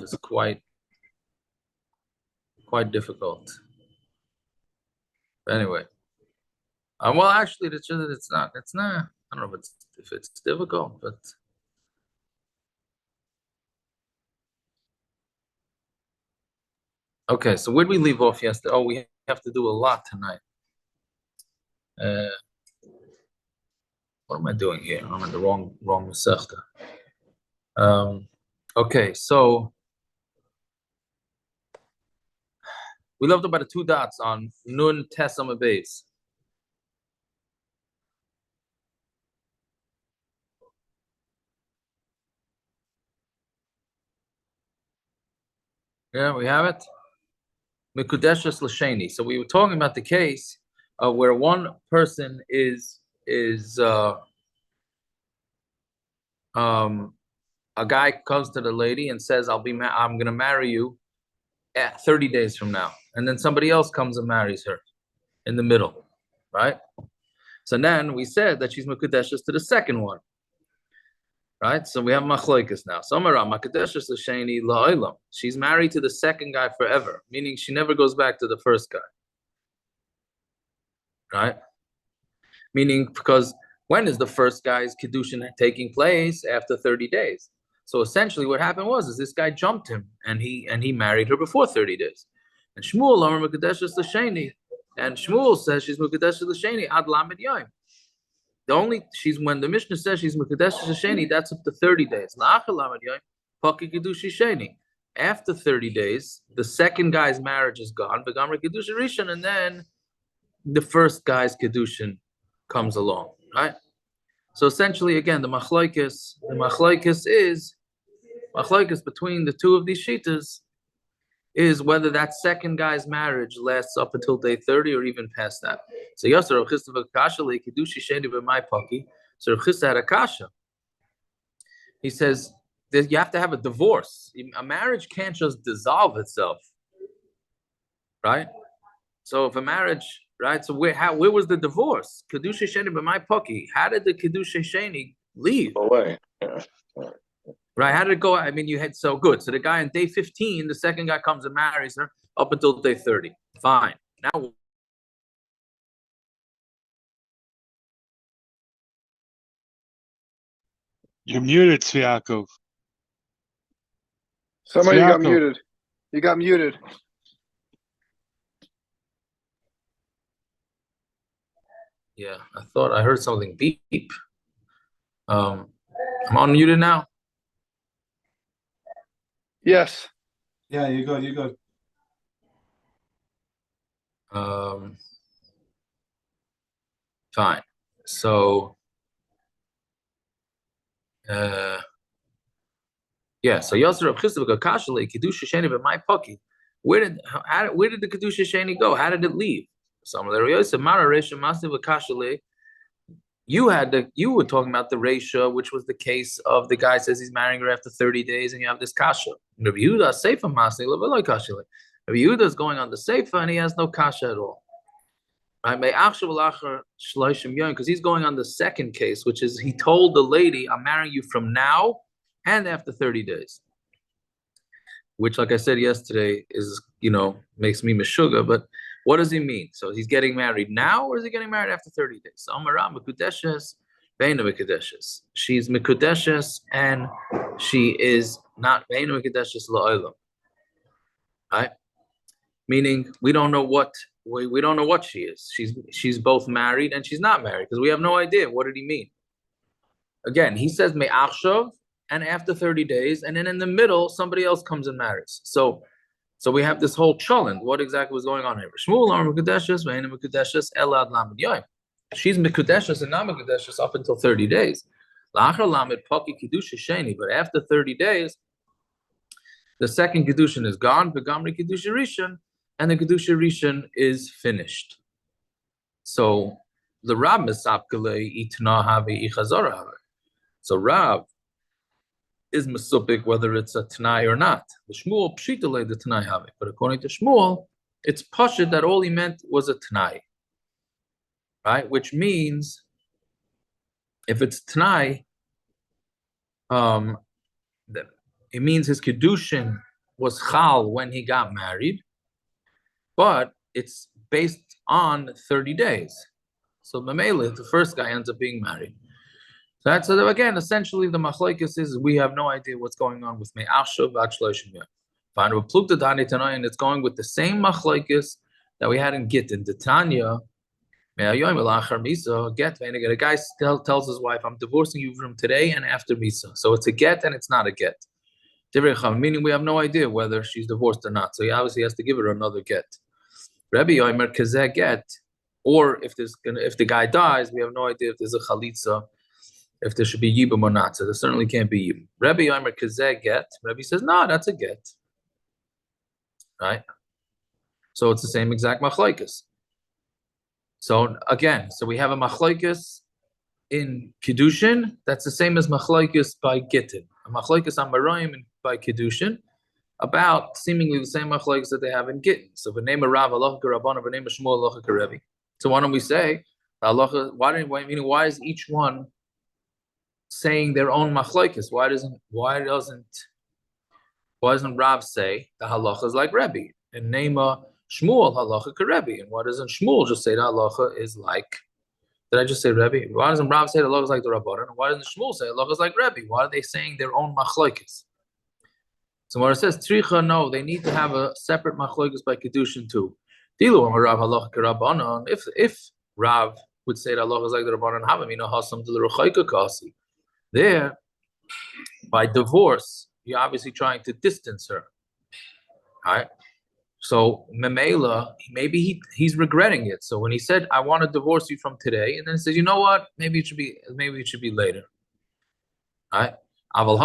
is quite difficult. But anyway, well, actually, it's not. It's not. I don't know if it's difficult, but okay. So where did we leave off yesterday? Oh, we have to do a lot tonight. What am I doing here? I'm in the wrong Masechta. Okay, so we left about the two dots on Nun Tesam base. Yeah, we have it. Mikudeshes Lasheni. So we were talking about the case where one person is a guy comes to the lady and says, I'm going to marry you at 30 days from now. And then somebody else comes and marries her in the middle, right? So then we said that she's Mekudeshes to the second one, right? So we have Machloikas now. Samara, Mekudeshes L'Sheni La'olam. She's married to the second guy forever, meaning she never goes back to the first guy, right? Meaning, because when is the first guy's Kiddushin taking place? After 30 days. So essentially what happened was this guy jumped him and he married her before 30 days. And Shmuel Amar Mekudeshes L'Sheni. And Shmuel says she's Mekudeshes L'Sheni Ad Lamed Yom. She's when the Mishnah says she's Mekudeshes L'Sheni, that's up to 30 days. La'achar Lamed Yom Paki Kiddushi Sheni. After 30 days, the second guy's marriage is gone, V'gamar Kiddushin Rishon, and then the first guy's Kiddushin comes along, right? So essentially, again, the machlokes between the two of these shitas is whether that second guy's marriage lasts up until day 30 or even past that. So Yasser Rav Chisda v'Kasha le'Kiddushi Sheni b'Mai Paki. So Rav Chisda had a kasha. He says that you have to have a divorce. A marriage can't just dissolve itself, right? So if a marriage, right? So where was the divorce? Kedusha Sheni b'Mai Paki. How did the Kedusha Sheni leave? Away. Right? How did it go? I mean, you had so good. So the guy on day 15, the second guy comes and marries her up until day 30. Fine. Now you're muted, Tzviakov. Somebody got muted. You got muted. Yeah, I thought I heard something beep. I'm unmuted now. Yes. Yeah, you're good. Fine. So, yeah. So Yosef Rav Chisda v'Kasha le'Kidusha Sheni b'Mai Paki. Where did the Kedusha Sheni go? How did it leave? Some of the Yosef Mara Reisha Masiv v'Kasha le. You were talking about the Reisha, which was the case of the guy says he's marrying her after 30 days, and you have this kasha. Rabbi Yehuda Seifa Masiv le'Veloi Kasha le. Rabbi Yehuda is going on the Seifa, and he has no kasha at all. Because he's going on the second case, which is he told the lady, I'm marrying you from now and after 30 days. Which, like I said yesterday, is, makes me meshuga, but what does he mean? So he's getting married now, or is he getting married after 30 days? So Amara Mekudeshes, Beina Mekudeshes. She's Mekudeshes, and she is not Beina Mekudeshes La'olam. Right? Meaning we don't know what she is. She's both married and she's not married because we have no idea. What did he mean? Again, he says me'achshav and after 30 days, and then in the middle somebody else comes and marries. So we have this whole challenge. What exactly was going on here? Shmuel are mekudeshes, ve'ena mekudeshes elad lamed yoyim. She's mekudeshes and not mekudeshes up until 30 days. La'achar lamed paki kedusha sheni, but after 30 days, the second kedushin is gone. V'gamri kedusha rishon. And the Kedusha Rishon is finished. So the Rab Mesapkele itna have ichazora have. So Rab is Mesupik whether it's a Tanai or not. The Shmuel Pshitale the Tanai have. But according to Shmuel, it's Pashit that all he meant was a Tanai. Right? Which means if it's Tanai, then it means his Kiddushin was chal when he got married, but it's based on 30 days. So Mamela, the first guy ends up being married. So that's again, essentially the machlokes is we have no idea what's going on with Me'ashav V'Achshloshim Yom. Fine, we plukta Dani Tanai, and it's going with the same machlokes that we had in Gittin. The Tanya, get a guy tells his wife, I'm divorcing you from today and after Misa. So it's a get and it's not a get. Meaning we have no idea whether she's divorced or not. So he obviously has to give her another get. Rabbi Yomer Kazeh get, or if the guy dies, we have no idea if there's a chalitza, if there should be yibum or not. So there certainly can't be yibum. Rabbi Yomer Kazeh get. Rabbi says, no, that's a get. Right? So it's the same exact machlokes. So again, we have a machlokes in Kiddushin, that's the same as machlokes by Gittin. A machlokes on Marayim by Kiddushin, about seemingly the same machlokes that they have in Gittin. So the name of Rav, halacha k'Rabbanan, the name of Shmuel, halacha k'Rebbe. So why don't we say, halacha, why is each one saying their own machlokes? Why doesn't Rav say the halacha is like Rebbe? And name of Shmuel, halacha k'Rebbe. And why doesn't Shmuel just say the halacha is like, did I just say Rebbe? Why doesn't Rav say the halacha is like the Rabbanan? And why doesn't Shmuel say the halacha is like Rebbe? Why are they saying their own machlokes? So when it says Tricha, no, they need to have a separate machlokes by Kiddushin too. If Rav would say the halacha is like the Rabbanan, havamina hasam to the Rechaika kasi. There, by divorce, you're obviously trying to distance her. Right? So Memela, maybe he's regretting it. So when he said, "I want to divorce you from today," and then he says, "You know what? Maybe it should be later." Right? But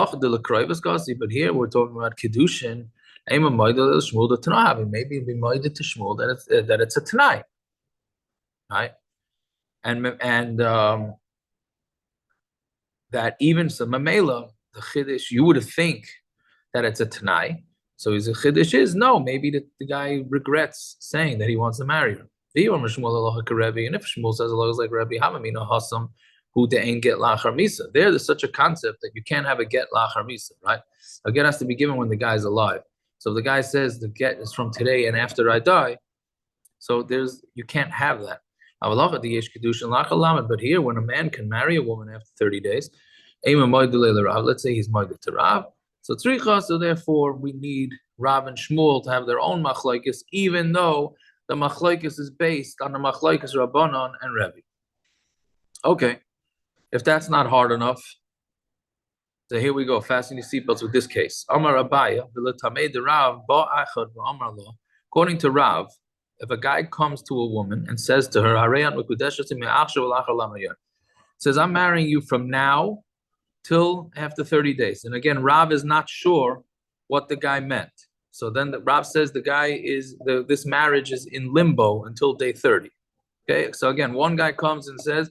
here we're talking about Kiddushin. Maybe it'd be moided to Shmuel that it's a Tanai. Right? And that even so Memela, the Chiddush, you would think that it's a Tanai. So his chiddush is no. Maybe the guy regrets saying that he wants to marry her. And if Shmuel says Allah is like Rebbe, Hamamina Hasam, who they ain't get lachar misa. There's such a concept that you can't have a get lachar misa, right? A get has to be given when the guy's alive. So if the guy says the get is from today and after I die, so you can't have that. But here, when a man can marry a woman after 30 days, let's say he's moided to Rav. So tzricha, so therefore we need Rav and Shmuel to have their own machlokes, even though the machlokes is based on the machlokes Rabbanan and Rebbe. Okay, if that's not hard enough, so here we go, fasten your seatbelts with this case. Amar Abaya, according to Rav, if a guy comes to a woman and says to her, says, I'm marrying you from now till after 30 days. And again, Rav is not sure what the guy meant. So then Rav says the guy this marriage is in limbo until day 30. Okay, so again, one guy comes and says,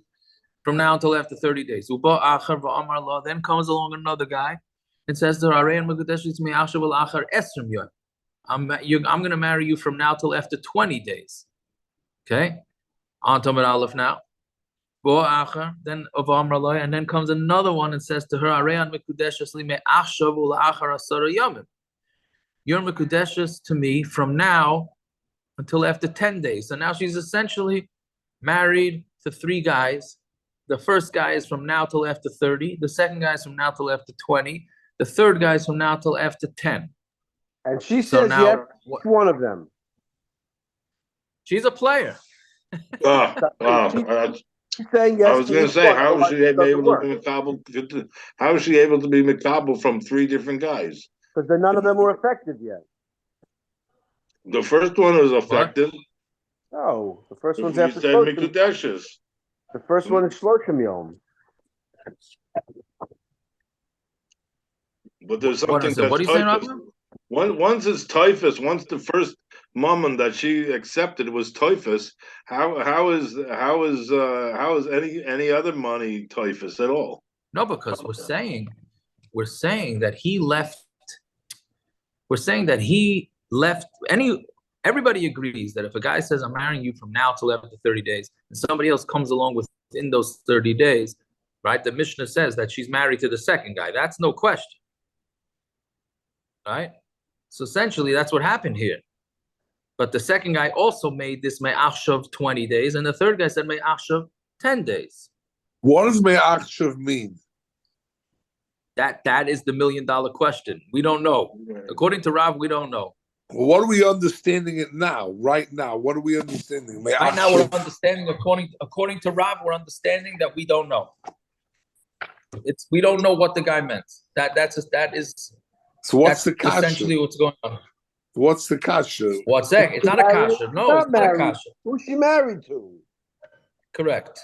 from now until after 30 days. Then comes along another guy and says to her, I'm going to marry you from now till after 20 days. Okay, on Tamar Aleph now. Then and then comes another one and says to her, you're Mekudeshes to me from now until after 10 days. So now she's essentially married to three guys. The first guy is from now till after 30. The second guy is from now till after 20. The third guy is from now till after 10. And she says yes, one of them. She's a player. She's saying yes. I was going to say, how is she able to be makabel from three different guys? Because none of them were effective yet. The first one was effective. No, the first one's after Shloshim. The first one is Shloshim Yom. But there's something that's what are you saying, Rabbi? Once it's typhus, once the first mammon that she accepted was typhus, how is any other money typhus at all? No, because we're saying that he left. We're saying that he left. Everybody agrees that if a guy says, I'm marrying you from now till after 30 days, and somebody else comes along within those 30 days, right? The Mishnah says that she's married to the second guy. That's no question. right? So essentially, that's what happened here. But the second guy also made this me'achshav 20 days, and the third guy said me'achshav 10 days. What does me'achshav mean? That is the $1 million question. We don't know. According to Rav, we don't know. Well, what are we understanding it now? Right now, what are we understanding? Right now, we're understanding according to Rav, we're understanding that we don't know. We don't know what the guy meant. That is. So what's the kasha? Essentially what's going on. What's the kasha? What's that? It's not a kasha. No, it's not a kasha. Who's she married to? Correct.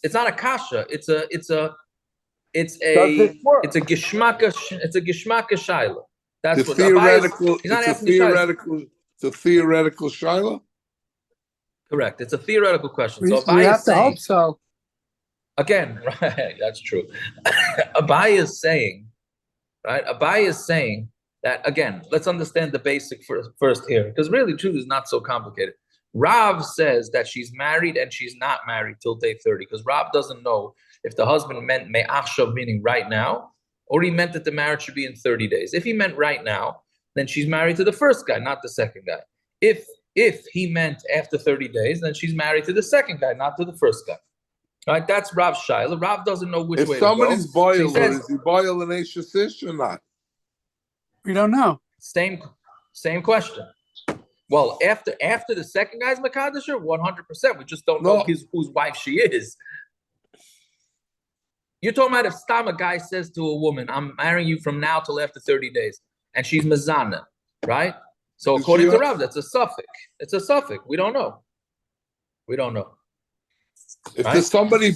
It's not a kasha. It's a gishmaka shaila. That's the what theoretical. It's a theoretical shaila. Correct. It's a theoretical question. We So have to hope so. Again, right? That's true. Abai is saying, right? Abai is saying that again. Let's understand the basic first here, because really, truth is not so complicated. Rav says that she's married and she's not married till day 30, because Rav doesn't know if the husband meant me'achshav, meaning right now, or he meant that the marriage should be in 30 days. If he meant right now, then she's married to the first guy, not the second guy. If he meant after 30 days, then she's married to the second guy, not to the first guy. Right? That's Rav's shaila. Rav doesn't know which way to go. If somebody's boiler, So is he boil an Ish or not? We don't know. Same question. Well, after the second guy's Makadisher, 100%. We just don't know whose wife she is. You're talking about if a guy says to a woman, I'm marrying you from now till after 30 days, and she's Mazana, right? So according to Rav, that's a suffix. It's a suffix. We don't know. If right? there's somebody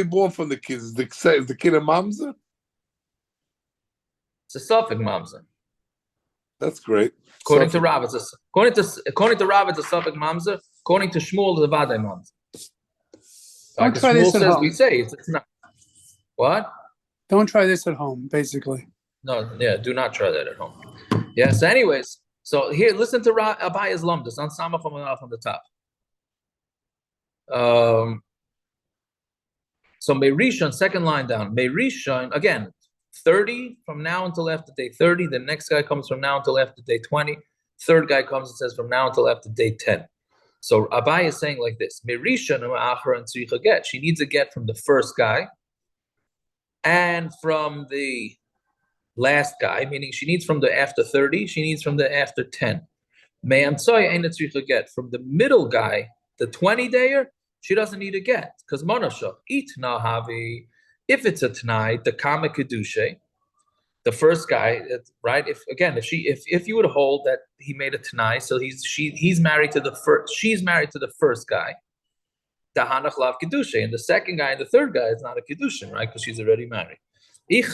born from the kids, is the kid a mamzer? It's a suffix mamzer. That's great. According to Rav, according to Rav, it's a suffix mamzer. According to Shmuel, it's a vadai mamzer. Don't try this at home. We say it's not. What? Don't try this at home, basically. No, yeah, do not try that at home. Yeah, so anyways, so here, listen to Abaya's Lumdus on Samach on the top. So Meirishon, second line down. Meirishon, again, 30 from now until after day 30. The next guy comes from now until after day 20. Third guy comes and says from now until after day 10. So Abai is saying like this: Meirishon and get. She needs a get from the first guy and from the last guy, meaning she needs from the after 30, she needs from the after 10. Get from the middle guy, the 20-dayer, she doesn't need a get because monashah eat nahavi. If it's a tonight, the kama kedusha, the first guy, right? If you would hold that he made a tonight, so he's married to the first, she's married to the first guy. The hanach lav kedusha, and the second guy and the third guy is not a kedushin, right? Because she's already married. And if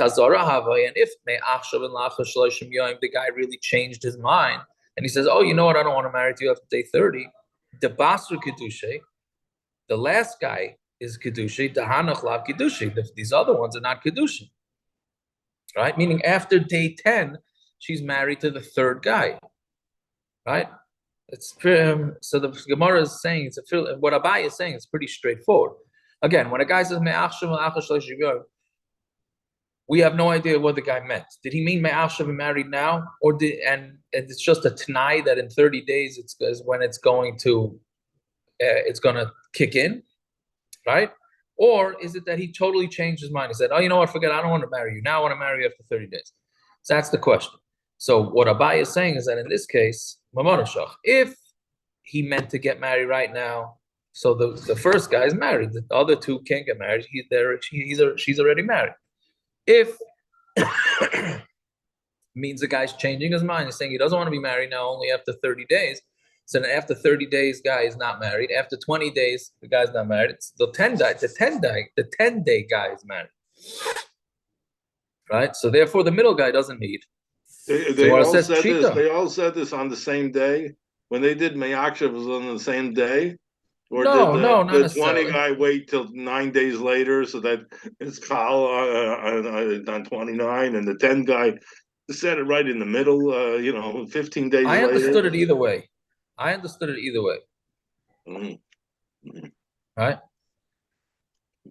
the guy really changed his mind and he says, "Oh, you know what? I don't want to marry you after day 30." The basra kedusha, the last guy is kedusha. The hanach lav kedusha. These other ones are not kedushin. Right? Meaning after day 10, she's married to the third guy. Right? It's so the Gemara is saying what Abai is saying is pretty straightforward. Again, when a guy says we have no idea what the guy meant. Did he mean me'achshav and married now, or and it's just a t'nai that in 30 days is when it's going to kick in, right? Or is it that he totally changed his mind? He said, "Oh, you know what? Forget. I don't want to marry you now. I want to marry you after 30 days." So that's the question. So what Abai is saying is that in this case, if he meant to get married right now, so the first guy is married. The other two can't get married. She's already married. If means the guy's changing his mind, he's saying he doesn't want to be married now, only after 30 days. So then after 30 days, guy is not married. After 20 days, the guy's not married. It's the 10-day guy is married. Right? So therefore the middle guy doesn't need. They all said this on the same day. When they did Me'achshav, was on the same day. Or not the necessarily. 20 guy wait till 9 days later so that it's Kal on 29, and the 10 guy said it right in the middle, 15 days later. I understood it either way. Mm-hmm. Right?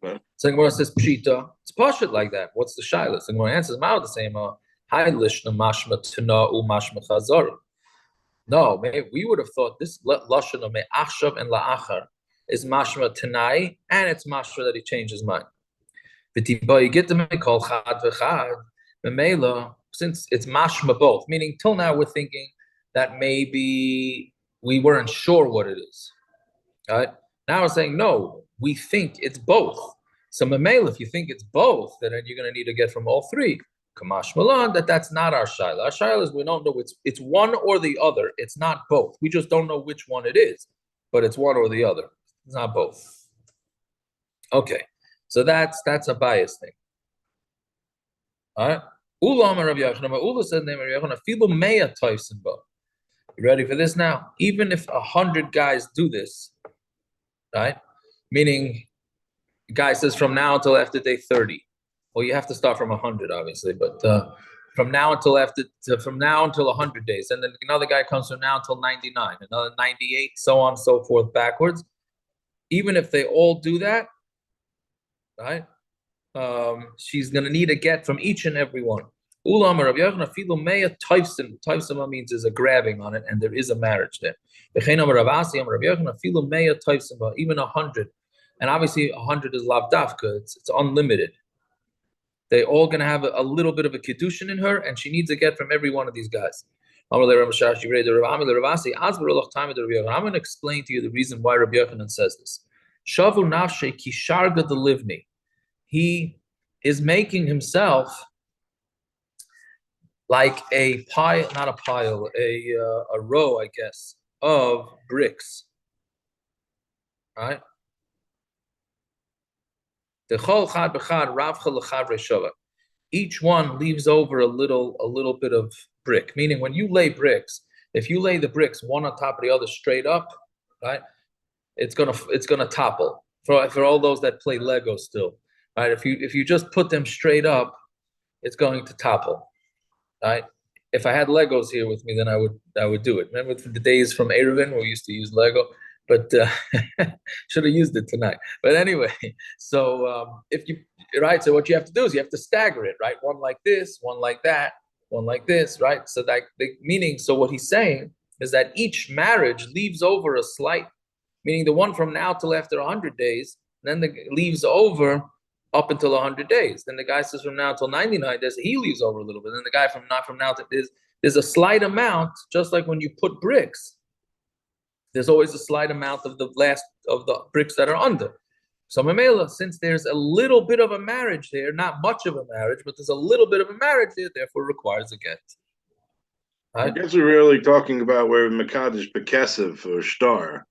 Okay. So Gemara says Pshita. It's pashut like that. What's the shaila? So Gemara answers, "Mao the same. Hi lishna mashma tana u mashma chazara. No, we would have thought this lashon of me'achshav and la'achar is mashma tanai, and it's mashma that he changed his mind. V'tiba you get to make call chad v'chad memela, since it's mashma both, meaning till now we're thinking that maybe we weren't sure what it is. Right? Now we're saying no, we think it's both. So memela, if you think it's both, then you're going to need to get from all three. Kamash Malan, that's not our shaila. Our shaila is we don't know it's one or the other. It's not both. We just don't know which one it is, but it's one or the other. It's not both. Okay, so that's a bias thing. All right. Ula said, you ready for this now? Even if 100 guys do this, right? Meaning, the guy says from now until after day 30. Well, you have to start from 100, obviously, but from now until 100 days, and then another guy comes from now until 99, another 98, so on and so forth backwards. Even if they all do that, right? She's going to need a get from each and every one. Taifsima means there's a grabbing on it, and there is a marriage there. Even 100, and obviously 100 is lav dafka; it's unlimited. They're all going to have a little bit of a kiddushin in her, and she needs a get from every one of these guys. I'm going to explain to you the reason why Rabbi Yochanan says this. Shavu nafshe kisharga delivni. He is making himself like a pile, not a pile, a row, I guess, of bricks. Right? Each one leaves over a little bit of brick. Meaning, when you lay bricks, if you lay the bricks one on top of the other straight up, right, it's gonna topple. For all those that play Lego still, right? If you just put them straight up, it's going to topple, right? If I had Legos here with me, then I would do it. Remember the days from Erevin where we used to use Lego? But should have used it tonight. But anyway, so so what you have to do is you have to stagger it, right? One like this, one like that, one like this, right? So so what he's saying is that each marriage leaves over a slight, meaning the one from now till after 100 days, then leaves over up until 100 days. Then the guy says from now till 99 days, he leaves over a little bit. Then the guy from now to there's a slight amount, just like when you put bricks. There's always a slight amount of the bricks that are under. So Mamela, since there's a little bit of a marriage there, not much of a marriage, but there's a little bit of a marriage there, therefore requires a get. Right? I guess we're really talking about where Mekadesh Bekesef or Star,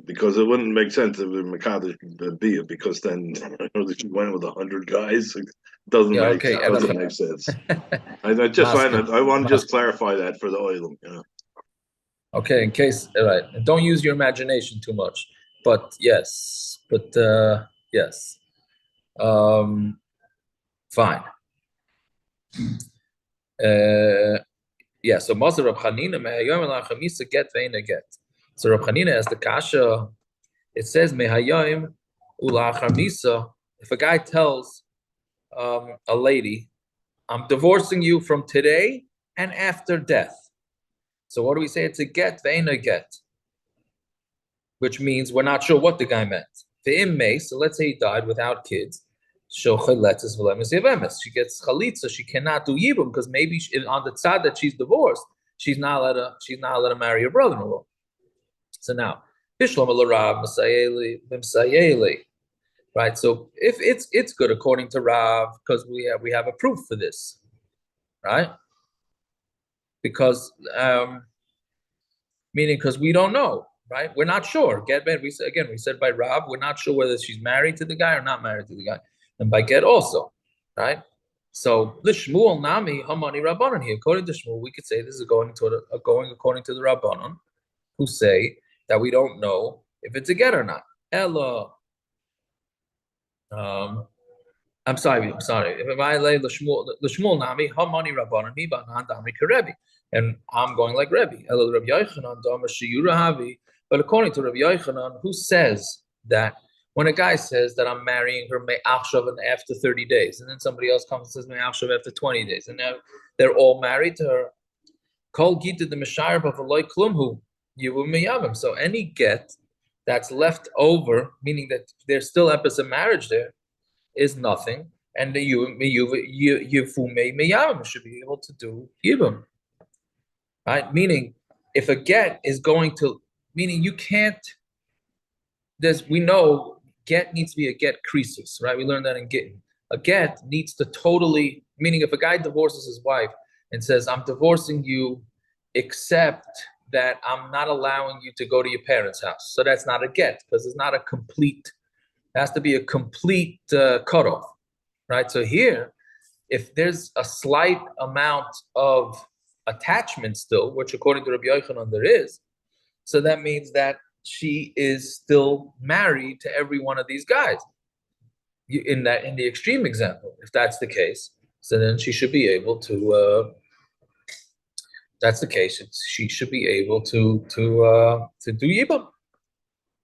because it wouldn't make sense if Mekadesh Bia, because then that you went with 100 guys. It doesn't make sense. I want to just clarify that for the oil. Okay, in case, all right, don't use your imagination too much, but yes, yes, fine. Yeah, so Maser Rab Chanina mehayom el chamisa get ve'ina get. So Rab Chanina has the kasha. It says mehayom ula chamisa. If a guy tells a lady, "I'm divorcing you from today and after death," so what do we say? It's a get, ve'ina get, which means we're not sure what the guy meant. Ve'im may, so let's say he died without kids. She gets chalitza. She cannot do yibum because maybe on the tzad that she's divorced, she's not allowed to marry her brother-in-law. So now, right? So if it's good according to Rav because we have a proof for this, right? Because meaning because we don't know, right? We're not sure. Get married. We said by Rav, we're not sure whether she's married to the guy or not married to the guy, and by get also, right? So the Shmuel Nami Hamani Rabbanon here. According to Shmuel, we could say this is going according to the Rabbanon, who say that we don't know if it's a get or not. Ella. I'm sorry. If I lay the Shmuel Nami Hamani Rabbanon mi banan Dami Karebi, and I'm going like Rebbe. Ella Rabbi Yochanan Dama Shiyurahavi. But according to Rabbi Yochanan, who says that When a guy says that I'm marrying her me'achshav and after 30 days, and then somebody else comes and says me'achshav after 20 days, and now they're all married to her. Kol gita the mishayir b'v'loy klumhu yivu miyavim. So any get that's left over, meaning that there's still episode marriage there, is nothing, and the yivume miyavim should be able to do yibum. Right? Meaning, if a get is going to, meaning you can't. We know get needs to be a get krisus, right? We learned that in Gittin. A get needs to totally, meaning if a guy divorces his wife and says, I'm divorcing you, except that I'm not allowing you to go to your parents' house. So that's not a get, because it's not a complete, it has to be a complete cutoff, right? So here, if there's a slight amount of attachment still, which according to Rabbi Yochanan there is, so that means that she is still married to every one of these guys. In the extreme example, if that's the case, so then she should be able to. That's the case. She should be able to do yibam.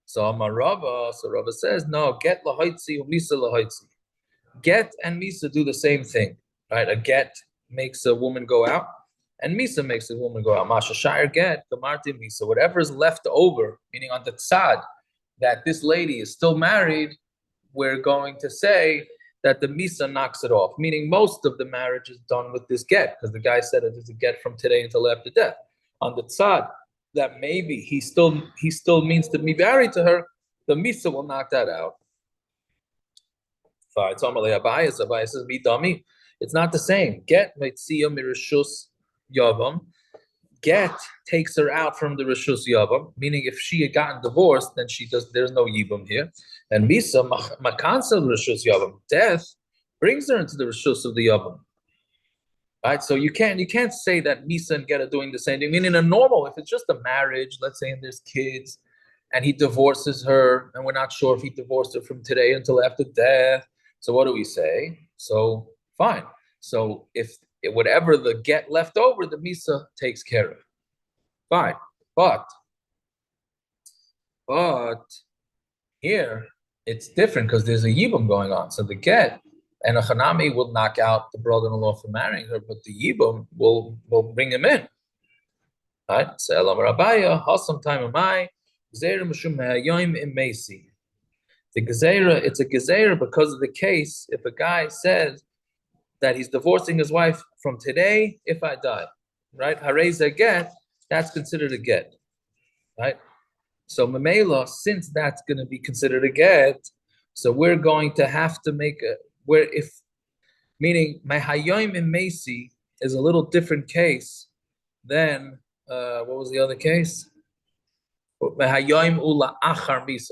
So Rava says no. Get lahaitzi or misa lahaitzi. Get and misa do the same thing, right? A get makes a woman go out, and misa makes a woman go out. Masha shire get kamarti misa. Whatever is left over, meaning on the tzad that this lady is still married, we're going to say that the misa knocks it off. Meaning most of the marriage is done with this get, because the guy said it is a get from today until after death. On the tzad that maybe he still means to be married to her, the misa will knock that out. Abayis says, "Midami." It's not the same. Get meitziya mirishus yavam. Get takes her out from the rishus yavam, meaning if she had gotten divorced, then there's no yibam here. And misa makansel rishus yavam. Death brings her into the rishus of the yavam. Right, so you can't say that misa and get are doing the same thing. I mean, in a normal, if it's just a marriage, let's say, and there's kids, and he divorces her, and we're not sure if he divorced her from today until after death. So what do we say? So fine. So if whatever the get left over, the misa takes care of. Fine. But here it's different because there's a yibum going on. So the get and a chanami will knock out the brother-in-law for marrying her, but the yibum will bring him in. Right? So Elam Rabaya, Hasam time amai, Gzeira Mashum Hayoim Imesi. The Gezerah, it's a Gezerah because of the case, if a guy says that he's divorcing his wife from today, if I die, right? Hareza get, that's considered a get, right? So Mamela, since that's going to be considered a get, so we're going to have to make meaning my Hayoim Imesi is a little different case than, what was the other case? Hayoim Ula Achar Misa.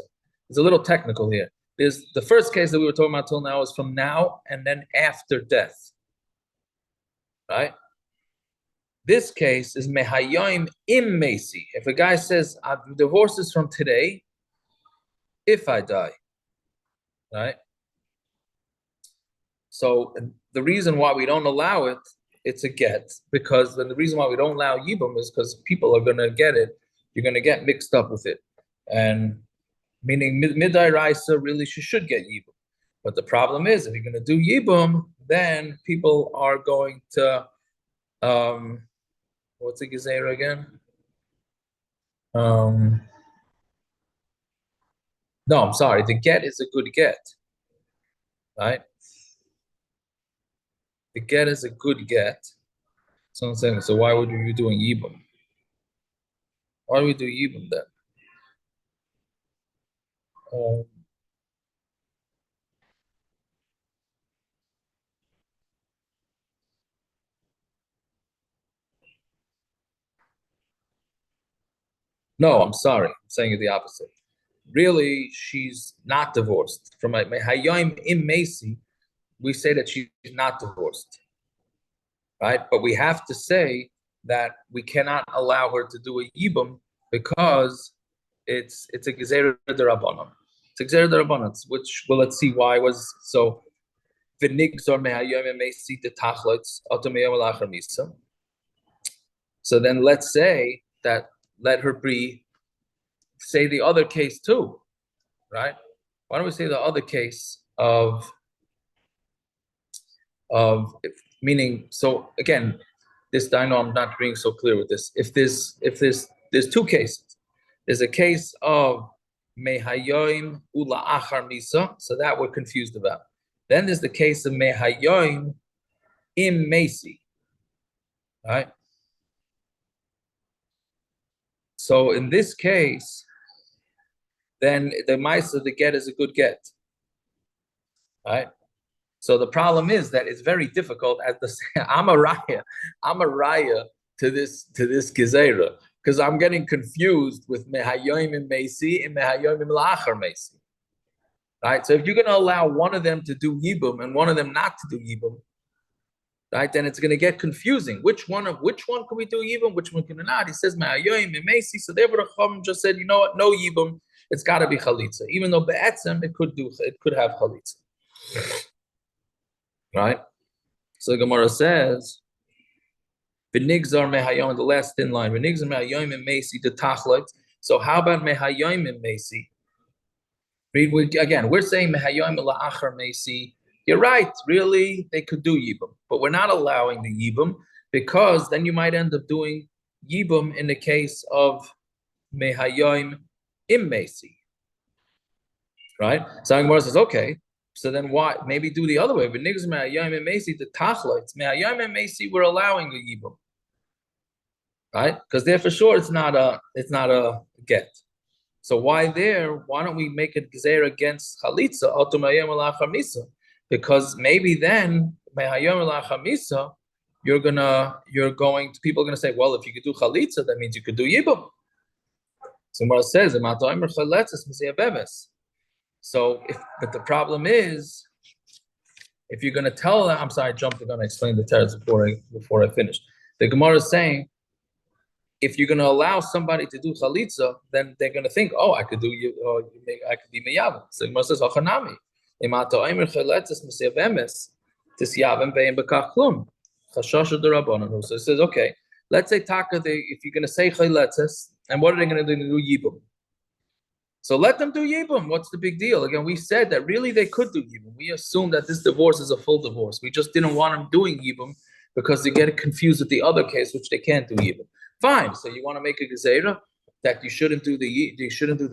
It's a little technical here. There's the first case that we were talking about till now is from now and then after death. Right? This case is Mehayoim Im Mesi. If a guy says, I'm divorced from today, if I die. Right? So the reason why we don't allow it, it's a get, because then the reason why we don't allow Yibum is because people are going to get it. You're going to get mixed up with it. And meaning midai raisa, really she should get yibum, but the problem is if you're going to do yibum, then people are going to what's the gezerah again? No, I'm sorry. The get is a good get, right? The get is a good get. So I'm saying, so why would we be doing yibum? Why do we do yibum then? No, I'm sorry. I'm saying it the opposite. Really, she's not divorced. From my Hayoim Im Mesi, we say that she's not divorced. Right? But we have to say that we cannot allow her to do a yibum because it's a gezerah derabanan. It's a gezerah derabanan, which, well, let's see why was so. So then let's say that let her say the other case too, right? why don't we say the other case of meaning? So again, I know I'm not being so clear with this. If there's two cases. There's a case of mehayoim ula achar misa, so that we're confused about. Then there's the case of mehayoim im mesi, right? So in this case, then the misa, the get is a good get, right? So the problem is that it's very difficult as the I'm a raya to this gezerah because I'm getting confused with mehayoim and mesi and mehayoim and la'achar mesi, right? So if you're going to allow one of them to do yibum and one of them not to do yibum, right? Then it's going to get confusing. Which one can we do yibum? Which one can we not? He says mehayoim and mesi. So therefore the Chacham just said, you know what? No yibum. It's got to be chalitza, even though be'etzem it could have chalitza. Right? So the Gemara says, "V'nigzar mehayom," the last thin line. "V'nigzar mehayom and mesi the tachlit." So how about mehayom and mesi? Again, we're saying mehayom la'achar mesi. You're right. Really, they could do yibum, but we're not allowing the yibum because then you might end up doing yibum in the case of mehayom im mesi. Right? So the Gemara says, okay. So then why? Maybe do the other way. But niggas me'ayayim and mesi the tachlites me'ayayim and mesi we're allowing a yibum, right? Because there for sure it's not a get. So why there? Why don't we make it gezer against chalitza altumayim alachar misa? Because maybe then me'ayayim alachar misa people are gonna say, well, if you could do chalitza, that means you could do yibum. So Gemara says, so, but the problem is, if you're going to tell them, I'm sorry, I jumped the gun. I explained the teretz before I finished. The Gemara is saying, if you're going to allow somebody to do chalitza, then they're going to think, oh, I could be meyav. So the Gemara says, hachanami. So it says, okay, let's say taka, if you're going to say chaletzes, and what are they going to do yibum? So let them do yibum. What's the big deal? Again, we said that really they could do yibum. We assumed that this divorce is a full divorce. We just didn't want them doing yibum because they get confused with the other case, which they can't do yibum. Fine. So you want to make a gezerah that you shouldn't do the yibum, you shouldn't do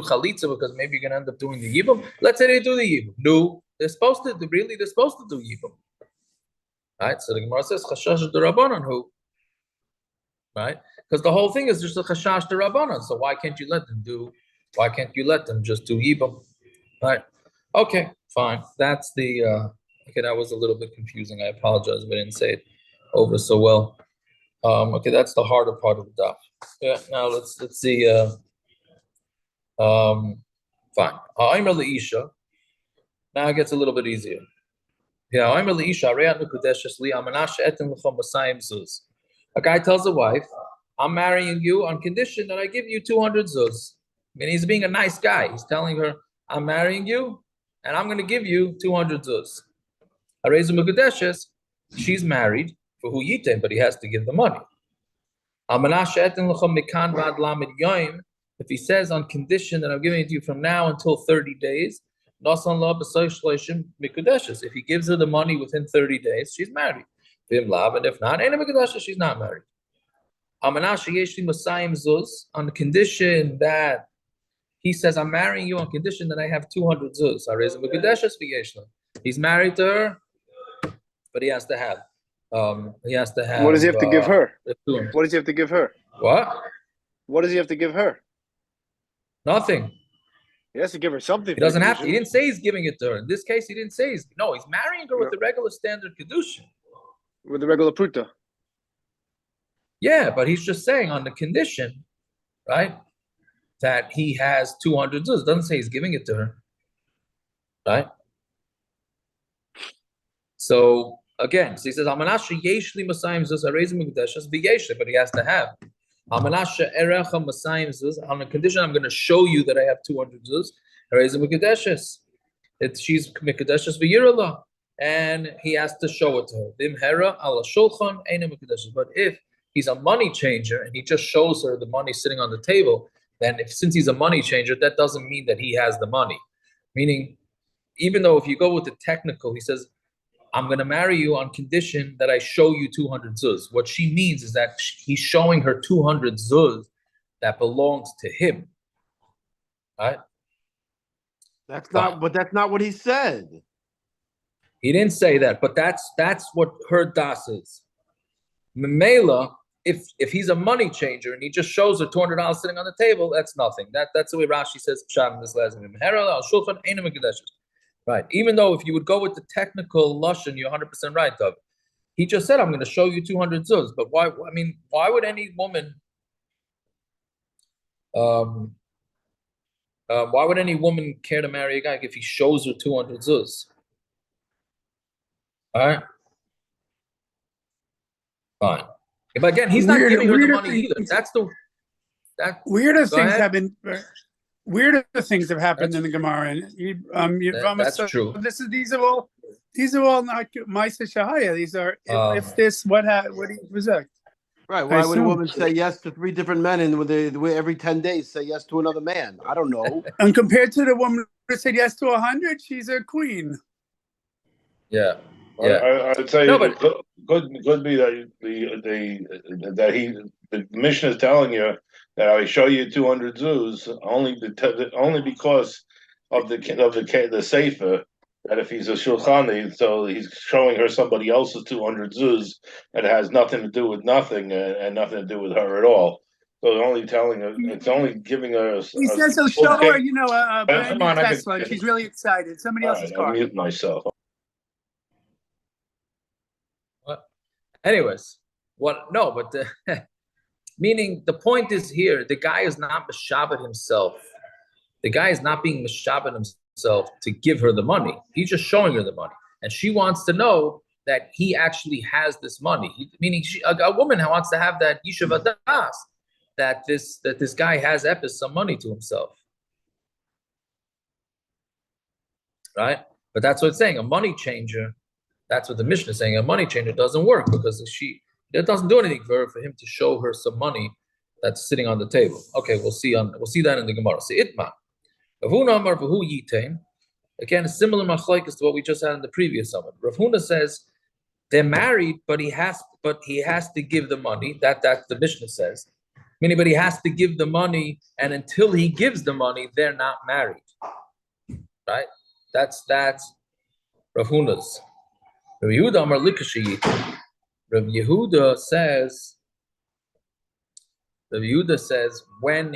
chalitza because maybe you're going to end up doing the yibum. Let's say they do the yibum. No, they're supposed to do yibum. Right? So the Gemara says chashash d'Rabbanan who, right? Because the whole thing is just a chashash d'Rabbanan. So why can't you let them just do yibum? Right? Okay, fine. That's the okay. That was a little bit confusing. I apologize if I didn't say it over so well. Okay, that's the harder part of the daf. Yeah. Now let's see. Fine. Ha'aymer leisha. Now it gets a little bit easier. Yeah. Ha'aymer leisha. Re'at mekudeshes li amanash etin l'chom b'sayim zuz. A guy tells the wife, "I'm marrying you on condition that I give you 200 zuz." I mean, he's being a nice guy. He's telling her, "I'm marrying you, and I'm going to give you 200 zuz." Arezu mekudeshes. She's married for hu yitem, but he has to give the money. If he says on condition that I'm giving it to you from now until 30 days, if he gives her the money within 30 days, she's married. And if not, she's not married. On the condition that he says, I'm marrying you on condition that I have 200 zuz. He's married to her, but he has to have. What does he have to give her? What does he have to give her? What? What does he have to give her? Nothing. He has to give her something. He doesn't have to. He didn't say he's giving it to her. In this case, he didn't say he's marrying her with the regular standard Kiddushin. With the regular pruta. Yeah, but he's just saying on the condition, right, that he has 200 zuz. Doesn't say he's giving it to her. Right? So again, so he says, Hamanasha yeshli masayim zuz harezim mikdashas v'yeshli, but he has to have. Hamanasha erecha masayim zuz, on the condition I'm going to show you that I have 200 zuz, harezim mikdashas. She's mikdashas v'yirala, and he has to show it to her. Dim hera ala shulchan eina mikdashas. But if he's a money changer and he just shows her the money sitting on the table, then since he's a money changer, that doesn't mean that he has the money. Meaning, even though if you go with the technical, he says, I'm going to marry you on condition that I show you 200 zuz. What she means is that he's showing her 200 zuz that belongs to him. Right? That's not what he said. He didn't say that, but that's what her das is. Memela, if he's a money changer and he just shows her $200 sitting on the table, that's nothing. That's the way Rashi says Pshat in this lesson. Right. Even though if you would go with the technical lashon, you're 100% right, Doug. He just said, I'm going to show you 200 zuz. But why? I mean, why would any woman why would any woman care to marry a guy if he shows her 200 zuz? All right. Fine. But again, he's not giving her the money either. Weirder things have been. Weirder things have happened in the Gemara, and that's true. These are all not Ma'aseh Shahaya. These are if this what was that? Right. Why would a woman say yes to 3 different men and every 10 days say yes to another man? I don't know. And compared to the woman who said yes to 100, she's a queen. Yeah. I would say it could be that the Mishnah is telling you that I show you 200 zuz only because of the sefer, that if he's a shulchani, so he's showing her somebody else's 200 zuz that has nothing to do with nothing and nothing to do with her at all. So it's only giving her. He says he'll show her, a brand new Tesla. And she's really excited. Somebody else's car. I'll mute myself. Anyways, meaning the point is here, the guy is not Meshabbat himself. The guy is not being Meshabbat himself to give her the money. He's just showing her the money. And she wants to know that he actually has this money. Meaning a woman who wants to have that Yishuv Das, that this guy has some money to himself. Right? But that's what it's saying. A money changer, that's what the Mishnah is saying. A money changer doesn't work because it doesn't do anything for him to show her some money that's sitting on the table. Okay, we'll see that in the Gemara. See Itma. Again, a similar machlokes to what we just had in the previous summit. Rav Huna says they're married, but he has to give the money. That the Mishnah says. Meaning, but he has to give the money, and until he gives the money, they're not married. Right? That's Rav Huna's. Rav Yehuda Amar Likashiyit. Rav Yehuda says when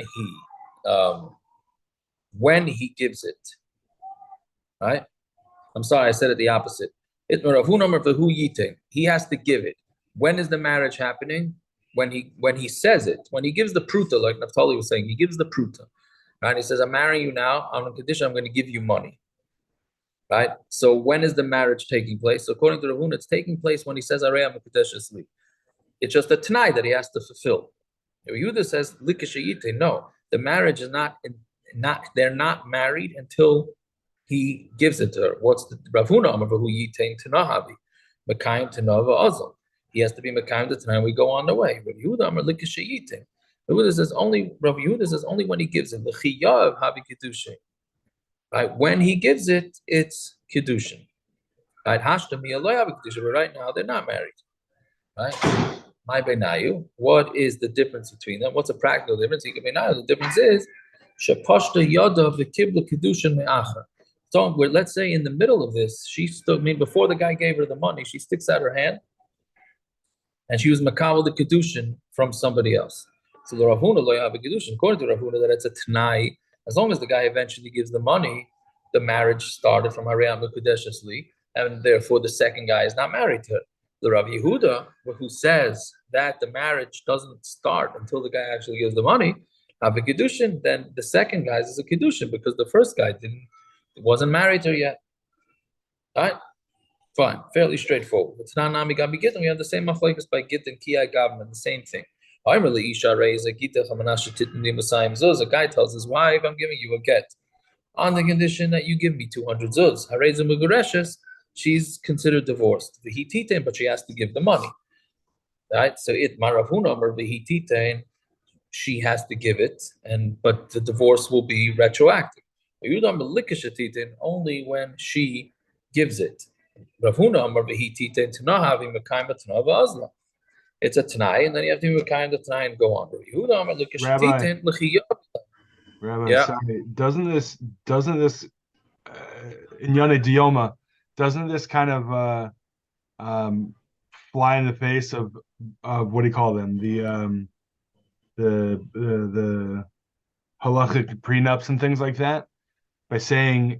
he gives it. Right? I'm sorry, I said it the opposite. He has to give it. When is the marriage happening? When he says it. When he gives the pruta, like Naftali was saying, he gives the pruta. Right? He says, I'm marrying you now on a condition I'm going to give you money. Right? So when is the marriage taking place? So according to Rav Huna, it's taking place when he says Arei HaMekadesh Esli. It's just a t'nai that he has to fulfill. Yehuda says Likashayite. No, the marriage is not. They're not married until he gives it to her. What's the Rav Huna Amar V'hu Yitain Tanahavi Mekayim Tanava Azal? He has to be Mekayim the t'nai. We go on the way. Rav Yehuda Amar Likashayite. Rav Yehuda says only when he gives it. L'chiyav Havi Kiddushin. Right, when he gives it, it's Kiddushin. Right, Hashtami Aloy Havi Kiddushin. But right now they're not married. Right. My benayu. What is the difference between them? What's a practical difference? The difference is shepashta yada v'kibla kiddushin me'acha. So let's say in the middle of this, she stood. Before the guy gave her the money, she sticks out her hand, and she was makabel the kiddushin from somebody else. So the Rav Huna lo yav kiddushin. According to Rav Huna, that it's a t'nai. As long as the guy eventually gives the money, the marriage started from Harei HaMekadesh Esli, and therefore the second guy is not married to her. The Rav Yehuda, who says that the marriage doesn't start until the guy actually gives the money, have a kiddushin, then the second guy's is a kiddushin because the first guy wasn't married to her yet. All right? Fine. Fairly straightforward. It's not Nami Gabi Gittin. We have the same machlokes by Gittin, Kiyai Gavman, the same thing. A guy tells his wife, I'm giving you a get on the condition that you give me 200 zuz. She's considered divorced. But she has to give the money. Right? So she has to give it, but the divorce will be retroactive. Only when she gives it. Rav Huna Amar v'hi titin t'nahavi mekayim b'tanav azla. It's a Tanai, and then you have to be mekayim the Tanai and go on. Rabbi, Yeah. sorry, doesn't this in Yonah Dioma, doesn't this kind of fly in the face of what do you call them, the halachic prenups and things like that, by saying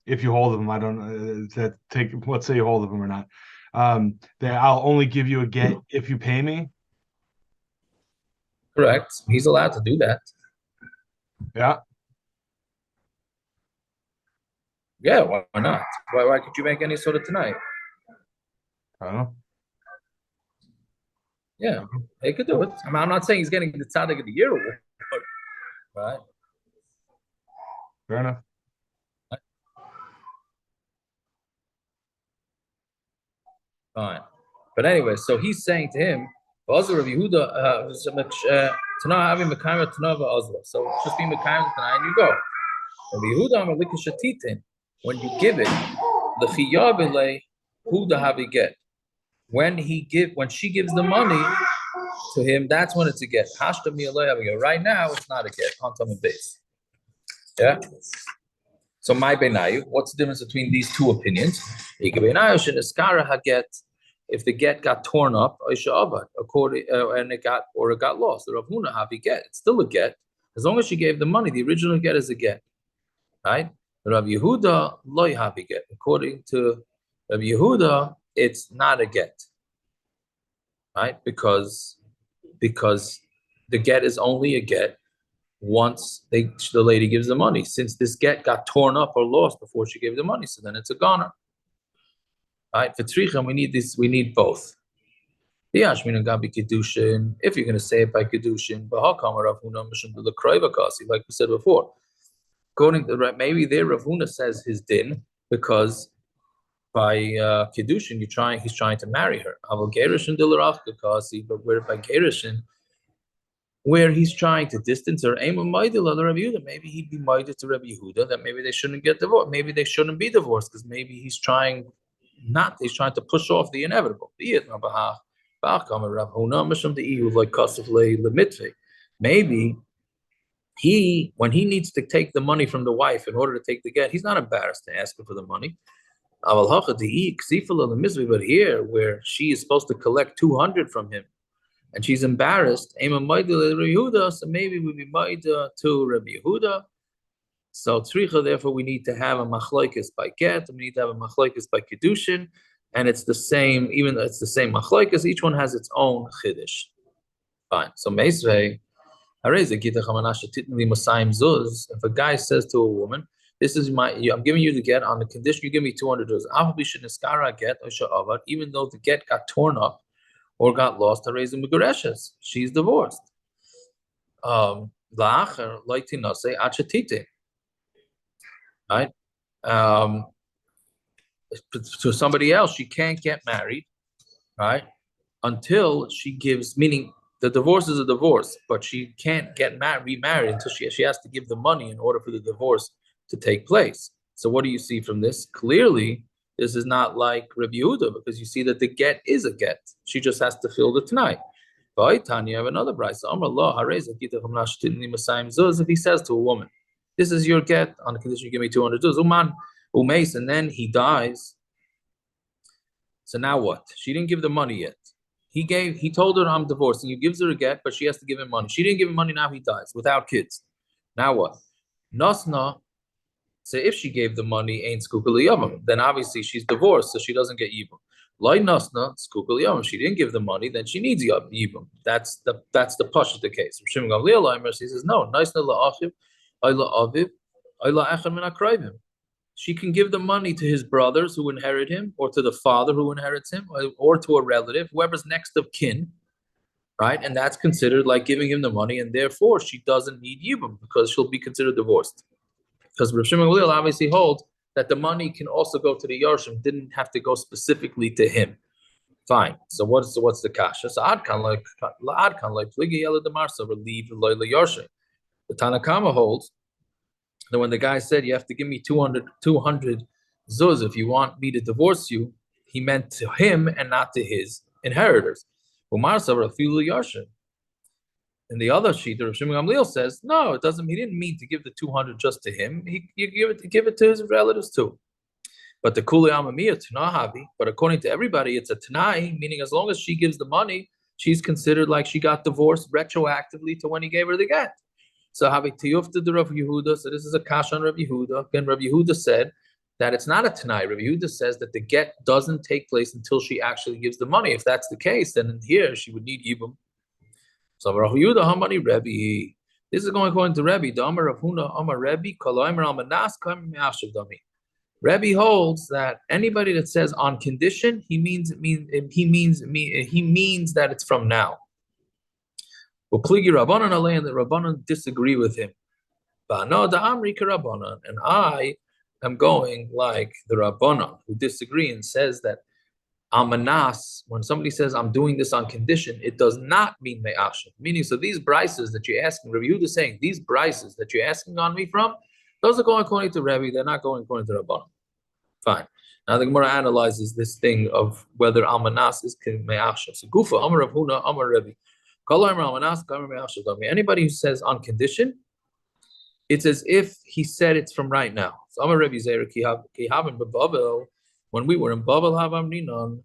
if you hold of them, I don't that take, let's say you hold of them or not, that I'll only give you a get if you pay me. Correct. He's allowed to do that. Yeah. Yeah, why not? Why could you make any sort of tonight? I don't know. Yeah, he could do it. I mean, I'm not saying he's getting the tzaddik of the year award, right? Fair enough. Fine. But anyway, so he's saying to him, so just be Mekayim tonight and you go. When you give it, the chiyah huda havi get. When she gives the money to him, that's when it's a get. Right now, it's not a get. On top of base. Yeah. So my benayu, what's the difference between these two opinions? If the get got torn up, according and it got lost, the Rav Huna havi get. It's still a get as long as she gave the money. The original get is a get, right? Rav Yehuda loy havi get. According to Rav Yehuda, it's not a get, right? Because the get is only a get once the lady gives the money. Since this get got torn up or lost before she gave the money, so then it's a goner. Right? For tzricha, we need both. If you're going to say it by Kiddushin, like we said before, according to maybe there Rav Huna says his din because by Kiddushin he's trying to marry her. But where by Gerushin, where he's trying to distance her, maybe he'd be minded to Rabbi Yehuda that maybe they shouldn't get divorced, maybe they shouldn't be divorced because maybe he's trying to push off the inevitable. Maybe when he needs to take the money from the wife in order to take the get, he's not embarrassed to ask her for the money. But here, where she is supposed to collect 200 from him, and she's embarrassed, so maybe we'd be maida to Rabbi Yehuda. So tzricha, therefore, we need to have a machlokes by get, we need to have a machlokes by kiddushin, and it's the same, even though it's the same machlokes, each one has its own chiddush. Fine. So meisvei, if a guy says to a woman, "This is I'm giving you the get on the condition you give me 200 dollars," even though the get got torn up or got lost, she's divorced. Right? To somebody else, she can't get married, right? Until she gives, meaning the divorce is a divorce, but she can't get remarried until she has to give the money in order for the divorce to take place. So what do you see from this? Clearly, this is not like Rabbi Yehuda, because you see that the get is a get. She just has to fill the tonight. You have another brayso. If he says to a woman, "This is your get on the condition you give me 200 dollars," and then he dies. So now what? She didn't give the money yet. He told her, "I'm divorcing." He gives her a get, but she has to give him money. She didn't give him money. Now he dies without kids. Now what? Nasna. So if she gave the money, ain't skukali yavam, then obviously she's divorced, so she doesn't get yibum. Loi nasna skukali yavam. She didn't give the money, then she needs yibum. That's the push of the case. He says no. Nasna la'achiv, ayla aviv, ayla echad min akrayvim. She can give the money to his brothers who inherit him, or to the father who inherits him, or to a relative, whoever's next of kin, right? And that's considered like giving him the money, and therefore she doesn't need yibum because she'll be considered divorced. Because Rav Shimon Gamliel obviously holds that the money can also go to the Yarshim, didn't have to go specifically to him. Fine. So what's the kasha? So adkan like pligi yela demarsa relieve loyla Yarshim. The Tanakama holds Then when the guy said, you have to give me 200 zuz if you want me to divorce you, he meant to him and not to his inheritors. And the other sheet, Rav Shimon Gamliel says, no, it doesn't. He didn't mean to give the 200 just to him. You give it to his relatives too. But the Kuli Amamiyah Tanahavi, but according to everybody, it's a Tanai, meaning as long as she gives the money, she's considered like she got divorced retroactively to when he gave her the get. So Havi Tiyufta the Rav Yehuda, so this is a kash on Rav Yehuda. Again, Rav Yehuda said that it's not a Tanai. Rav Yehuda says that the get doesn't take place until she actually gives the money. If that's the case, then in here she would need Yibum. So Rav Yehuda Hamani Rebbe. This is going according to Rebbe. The Amar Rav Huna Amar Rebbe Kaloimer Almanas Kaim Me'ashav Dami. Rebbe holds that anybody that says on condition, he means that it's from now. Well, Pligi Rabbanan Alei, and the Rabbanan disagree with him. And I am going like the Rabbanan who disagree and says that Amanas, when somebody says I'm doing this on condition, it does not mean me'ashav. Meaning, so these brises that you're asking, Rabbi Yehuda is saying, these brises that you're asking on me from, those are going according to Rebbe, they're not going according to Rabbanan. Fine. Now the Gemara analyzes this thing of whether Almanas is me'achshav. So Gufa, Amar Rav Huna, Amar Rebbe. Anybody who says on condition, it's as if he said it's from right now. So Amar Rebbe Zera Kihavin Babel, when we were in Babel Havam Ninon,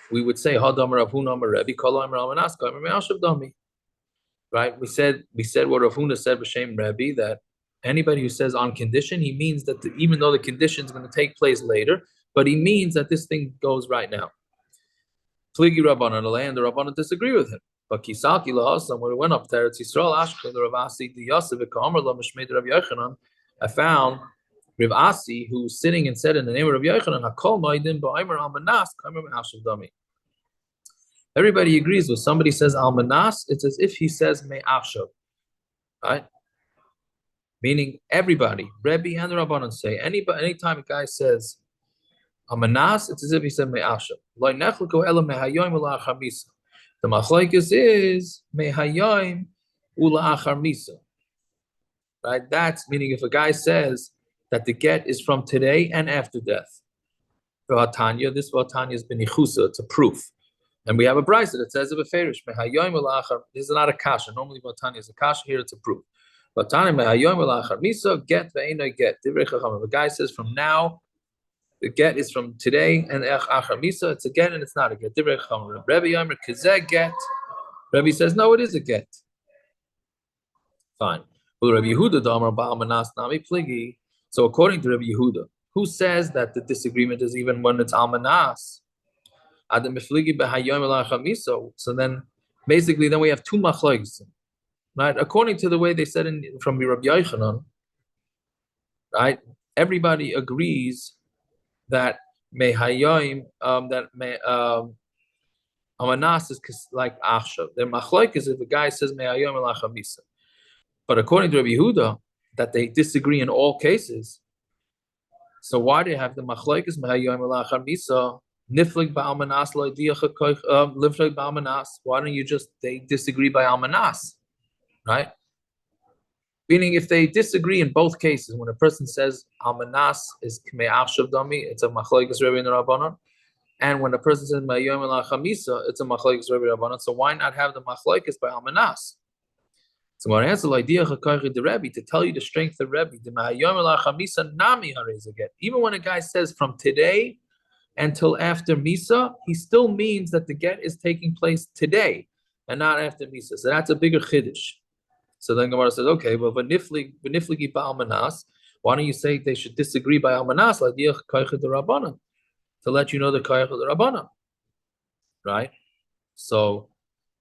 we would say Hadam Rav Huna, Amar Rebbe, Amar Almanas, Kamar me'achshav dami. Right? We said what Rav Huna said b'shem Rebbe, that anybody who says on condition, he means that even though the condition is going to take place later, but he means that this thing goes right now. Pligi Rabbanan, and the Rabbanan disagree with him. But Kisaki Lahasam, when we went up there, it's Yisrael Ashkel, the Rav Asi, the Yosef, Rav Yochanan, I found Rav Asi, who's sitting and said in the name of Rav Yochanan, Hakol Maidim, Ba'aymer Almanas, Kaimer Me'ashav Dami. Everybody agrees with somebody says Almanas, it's as if he says Me'ashav. Right? Meaning everybody, Rebbe and the Rabbanan say, anytime a guy says Amanas, it's as if he said Me'ashav. The machlokes is Me'hayim Ula'achar Misa. Right? That's meaning if a guy says that the get is from today and after death. V'hatanya, this V'hatanya is benichusa, it's a proof. And we have a brisa that says of a ferish, Me'hayim Ula'achar, this is not a kasha. Normally V'hatanya is a kasha, here it's a proof. But get get. The guy says from now, the get is from today, and achar misa, it's a get and it's not a get. Rebbe says no, it is a get. Fine. So according to Rebbe Yehuda, who says that the disagreement is even when it's almanas? So then, basically, then we have two machlokes. Right, according to the way they said from Rabbi Yochanan, right? Everybody agrees that mehayim, amanas is like achshav. Their machlok is if the guy says mehayim elachamisa. But according to Rabbi Yehuda, that they disagree in all cases. So why do you have the machlok is mehayim elachamisa? Niflig ba'almanas livlig ba'almanas. Why don't you they disagree by almanas? Right? Meaning, if they disagree in both cases, when a person says Almanas is Me'achshav Dami, it's a Machlokes Rebbe and Rabbanan, and when a person says Me'ayom Elachamisa, it's a Machlokes Rebbe and Rabbanan. So why not have the Machlokes by Almanas? So my answer, the Rebbe, to tell you the strength of Rebbe, the Me'ayom Elachamisa Nami Harizaget. Even when a guy says from today until after Misa, he still means that the get is taking place today and not after Misa. So that's a bigger chiddush. So then Gemara says, okay, well, v'nifligi ba'almanas, why don't you say they should disagree by almanas, like the koyach the Rabbanan, to let you know the koyach the Rabbanan, right? So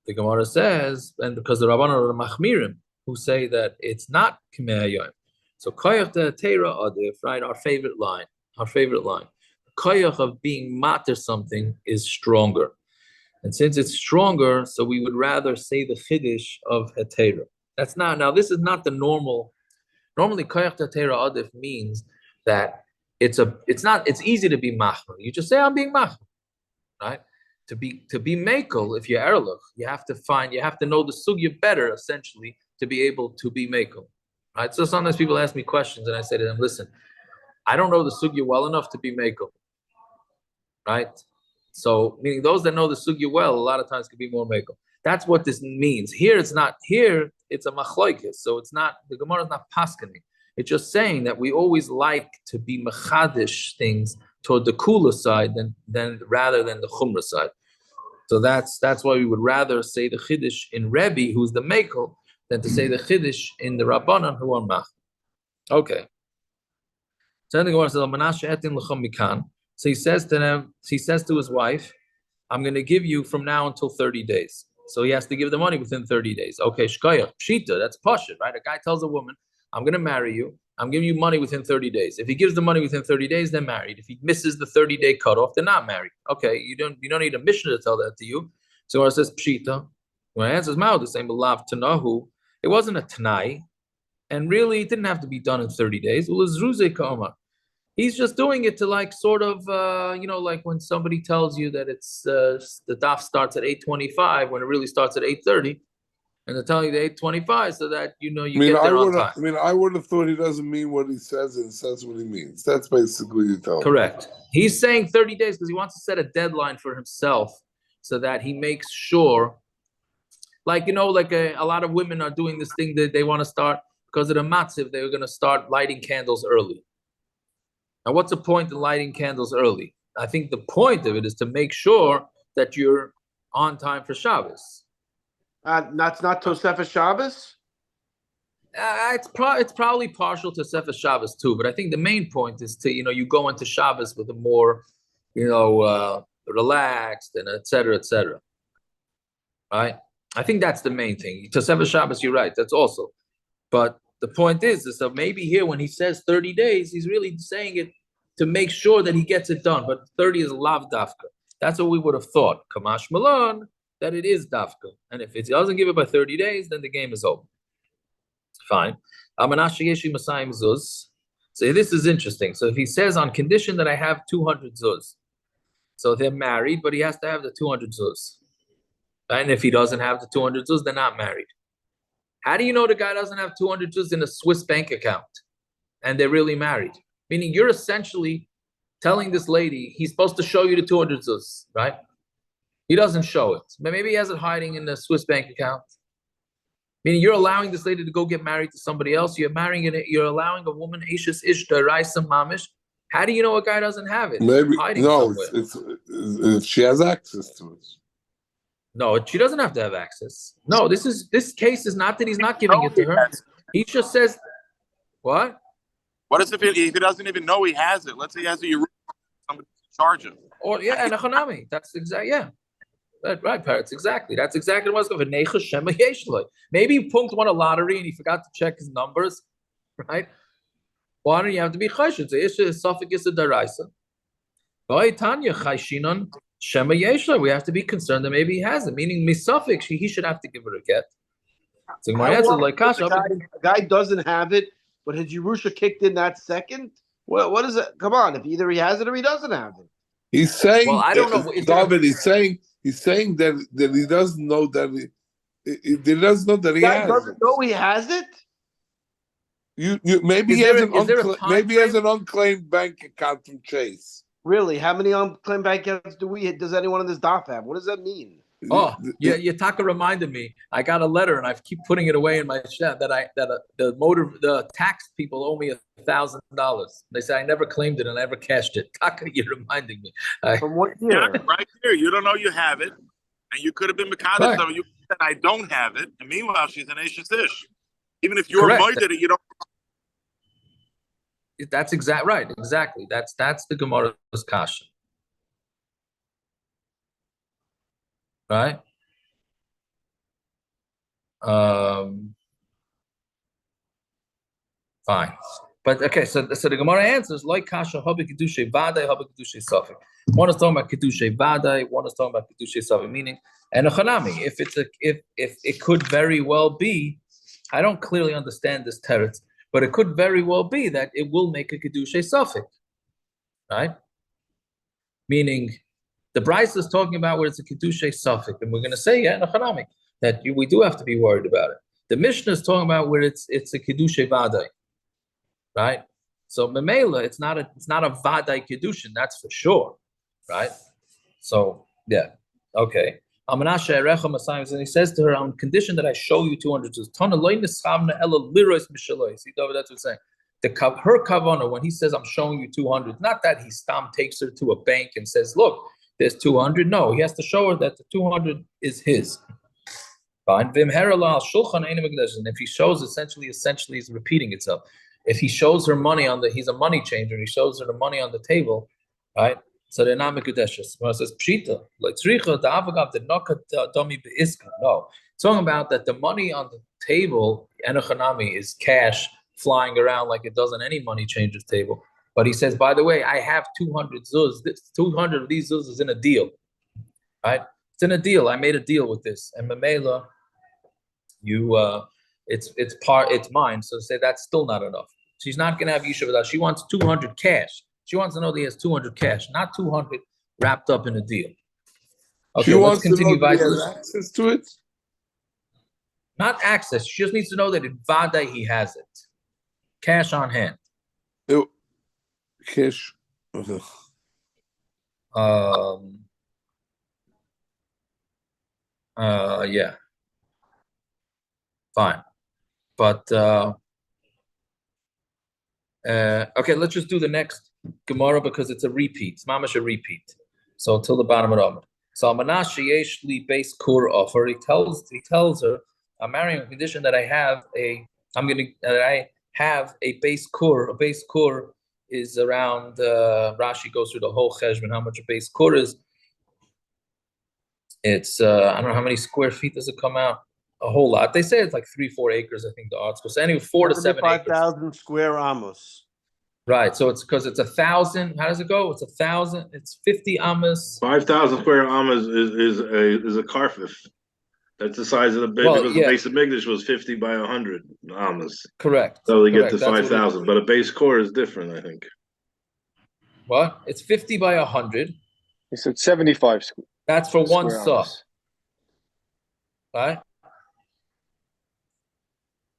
the Gemara says, and because the Rabbanan are the machmirim, who say that it's not k'me'ayim. So koyach the teira adif, right? Our favorite line. Koyach of being matter something is stronger. And since it's stronger, so we would rather say the chiddush of hetera. That's not, now this is not the normal. Normally, koyach tatera adif means that it's easy to be machmer. You just say, I'm being machmer, right? To be mekel, if you're erlich, you have to know the sugya better, essentially, to be able to be mekel. Right? So sometimes people ask me questions, and I say to them, "Listen, I don't know the sugya well enough to be mekel." Right? So, meaning those that know the sugya well, a lot of times can be more mekel. That's what this means. Here, it's not. Here, it's a machlokes. So it's not. The Gemara is not paskening. It's just saying that we always like to be mechadish things toward the kula side than rather than the chumra side. So that's why we would rather say the chiddush in Rebbe, who's the mekel, than to say the chiddush in the Rabbanan, who are mach. Okay. So then the Gemara says, "Menashe etin l'chom mikan." So he says to his wife, "I'm going to give you from now until 30 days." So he has to give the money within 30 days. Okay, shkoyach, pshita, that's pashut, right? A guy tells a woman, "I'm going to marry you. I'm giving you money within 30 days." If he gives the money within 30 days, they're married. If he misses the 30-day cutoff, they're not married. Okay, you don't need a mishnah to tell that to you. So it says pshita. When I answers Mao, the same lav tanahu, it wasn't a tanai, and really it didn't have to be done in 30 days. It was ruze kama. He's just doing it to like sort of, like when somebody tells you that it's the daf starts at 8:25 when it really starts at 8:30, and they're telling you the 8:25 so that you get there on time. I would have thought he doesn't mean what he says and says what he means. That's basically the telling. Correct. He's saying 30 days because he wants to set a deadline for himself so that he makes sure, like a lot of women are doing this thing that they want to start because of the matziv. They were going to start lighting candles early. Now, what's the point in lighting candles early? I think the point of it is to make sure that you're on time for Shabbos. That's not Tosefah Shabbos? It's probably partial to Sefer Shabbos too, but I think the main point is to, you go into Shabbos with a more, relaxed and et cetera, right? I think that's the main thing. To Sefer Shabbos, you're right. That's also, but the point is so maybe here when he says 30 days, he's really saying it to make sure that he gets it done. But 30 is lav dafka. That's what we would have thought. Kamash Malon, that it is dafka. And if it doesn't give it by 30 days, then the game is over. Fine. So this is interesting. So if he says on condition that I have 200 zuz, so they're married, but he has to have the 200 zuz. And if he doesn't have the 200 zuz, they're not married. How do you know the guy doesn't have 200 zuz in a Swiss bank account and they're really married? Meaning you're essentially telling this lady he's supposed to show you the 200 zuz, right? He doesn't show it. But maybe he has it hiding in the Swiss bank account. Meaning you're allowing this lady to go get married to somebody else. You're allowing a woman, Ishis Ish Daraisa Mamish. How do you know a guy doesn't have it? Maybe hiding if she has access to it. No, she doesn't have to have access. No, this case is not that he's not giving it to her. He just says, what? What if he doesn't even know he has it? Let's say he has it, somebody to charge him. Or yeah, and Hanami. That's exactly right, Parrots. Exactly. That's exactly what's going to. Maybe he punked won a lottery and he forgot to check his numbers, right? Why don't you have to be chayshon? So Isha is suffix a daraisa. Tanya chayshinon. Shema Yeshla, we have to be concerned that maybe he has it, meaning misafik, he should have to give her a get. So my answer is like Kasha. The guy doesn't have it, but had Yerusha kicked in that second? What is it? Come on, if either he has it or he doesn't have it. He's saying, well, I don't know. David, he's saying that he doesn't know that he doesn't know that he has doesn't it. know he has it. Maybe he has an unclaimed bank account from Chase. Really? How many unclaimed bank accounts does anyone in this daf have? What does that mean? Oh, yeah, Yataka reminded me. I got a letter and I keep putting it away in my shed that the tax people owe me $1,000. They say I never claimed it and I never cashed it. Taka, you're reminding me. From what year? Yeah, right here. You don't know you have it, and you could have been Mekadesh. Right. So you said I don't have it, and meanwhile she's an Ashes Ish. Even if you're moided it, you don't. That's right. Exactly. That's the Gemara's kasha. Right? Fine. But okay, so the Gemara answers like kasha habi kedushay vadai habi kedushay safik. One is talking about kedushay vadai, one is talking about kedushay safik, meaning and a chanami. If it could very well be, I don't clearly understand this teretz. But it could very well be that it will make a kedushay safik, right? Meaning, the Bryce is talking about where it's a kedushay safik, and we're going to say, yeah, nachanami, that we do have to be worried about it. The Mishnah is talking about where it's a Kiddushay Vadai, right? So Memela, it's not a Vadai Kiddushin, that's for sure, right? So yeah, okay. And he says to her, on condition that I show you 200 zuz. See, that's what I'm saying. Her kavanah, when he says I'm showing you 200, not that he takes her to a bank and says, look, there's 200. No, he has to show her that the 200 is his. And if he shows essentially he's repeating itself. If he shows her money he's a money changer, he shows her the money on the table, right? So they're not mekudeshes. When it says pshita, like tzricha da'avagav did not domi beiska. No, it's talking about that the money on the table, enochanami, is cash flying around like it does on any money changer's table. But he says, by the way, I have 200 zuz. 200 of these zuz is in a deal, right? It's in a deal. I made a deal with this, and Mamela, it's mine. So say that's still not enough. She's not going to have yishuv without. She wants 200 cash. She wants to know that he has 200 cash, not 200 wrapped up in a deal. Okay, let's continue. He has access to it? Not access. She just needs to know that in Vada he has it. Cash on hand. Cash. Okay. Yeah. Fine. But okay, let's just do the next Gemara because it's a repeat. It's mamash a repeat. So till the bottom of the Amud. So Manashi Yeshli base kur offer. He tells her, I'm marrying on condition that I have a base kur. A base kur is around Rashi goes through the whole cheshbon, how much a base kur is. It's I don't know how many square feet does it come out? A whole lot. They say it's like 3-4 acres, I think the odds go. So anyway, 4 to 7 acres. 5,000 square amos. Right. So it's because it's 1,000. How does it go? It's 1,000. It's 50 amos. 5,000 square amos is a karfif. That's the size of the base because the base of Migdash was 50 by 100 amos. Correct. So they get to 5,000. But a base core is different, I think. What? It's 50 by 100. He said 75. That's for one saw. Right?